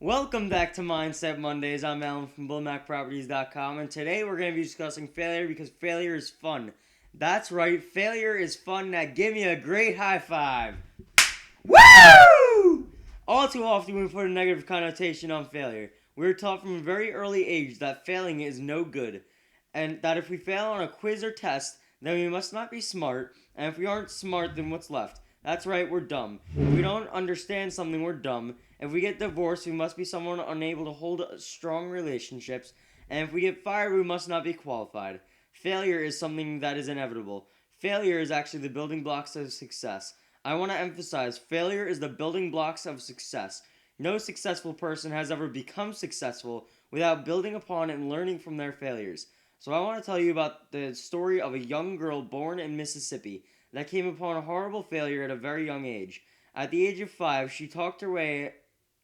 Welcome back to Mindset Mondays. I'm Alan from BullMacProperties.com, and today we're going to be discussing failure because failure is fun. That's right, failure is fun. Now give me a great high five. Woo! All too often we put a negative connotation on failure. We were taught from a very early age that failing is no good, and that if we fail on a quiz or test, then we must not be smart, and if we aren't smart, then what's left? That's right, we're dumb. If we don't understand something, we're dumb. If we get divorced, we must be someone unable to hold strong relationships. And if we get fired, we must not be qualified. Failure is something that is inevitable. Failure is actually the building blocks of success. I want to emphasize, failure is the building blocks of success. No successful person has ever become successful without building upon and learning from their failures. So I want to tell you about the story of a young girl born in Mississippi that came upon a horrible failure at a very young age. At the age of 5, she talked her way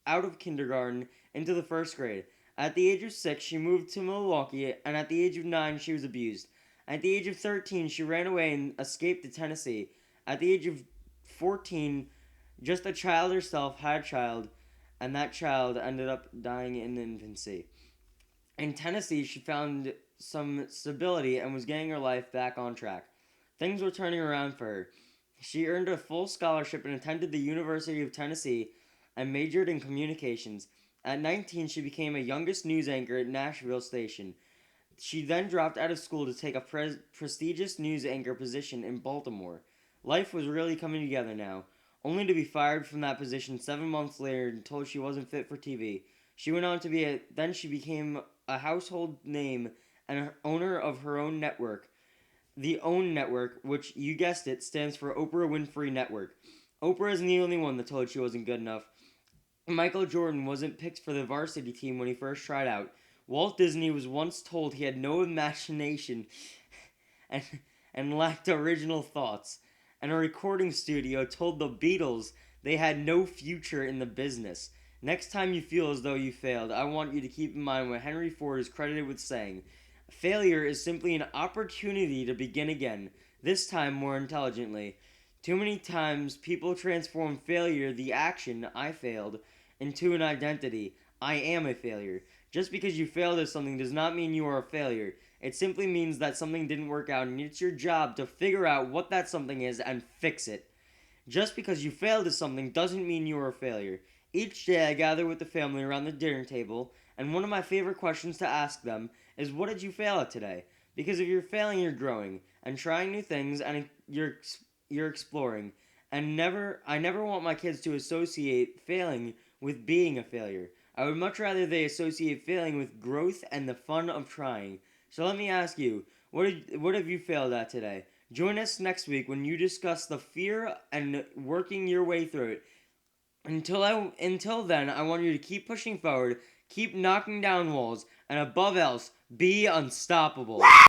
out of kindergarten into the first grade. At the age of 6, she moved to Milwaukee, and at the age of 9, she was abused. At the age of 13, she ran away and escaped to Tennessee. At the age of 14, just a child herself had a child, and that child ended up dying in infancy. In Tennessee, she found some stability and was getting her life back on track. Things were turning around for her. She earned a full scholarship and attended the University of Tennessee and majored in communications. At 19, she became a youngest news anchor at Nashville station. She then dropped out of school to take a prestigious news anchor position in Baltimore. Life was really coming together now, only to be fired from that position 7 months later and told she wasn't fit for TV. She went on to then she became a household name and owner of her own network. The OWN Network, which, you guessed it, stands for Oprah Winfrey Network. Oprah isn't the only one that told she wasn't good enough. Michael Jordan wasn't picked for the varsity team when he first tried out. Walt Disney was once told he had no imagination and, and lacked original thoughts. And a recording studio told the Beatles they had no future in the business. Next time you feel as though you failed, I want you to keep in mind what Henry Ford is credited with saying. Failure is simply an opportunity to begin again, this time more intelligently. Too many times people transform failure, the action, I failed, into an identity, I am a failure. Just because you failed at something does not mean you are a failure. It simply means that something didn't work out and it's your job to figure out what that something is and fix it. Just because you failed at something doesn't mean you are a failure. Each day I gather with the family around the dinner table, and one of my favorite questions to ask them is, what did you fail at today? Because if you're failing, you're growing and trying new things, and you're exploring. And I never want my kids to associate failing with being a failure. I would much rather they associate failing with growth and the fun of trying. So let me ask you, what have you failed at today? Join us next week when you discuss the fear and working your way through it. Until then, I want you to keep pushing forward, keep knocking down walls, and above else, be unstoppable.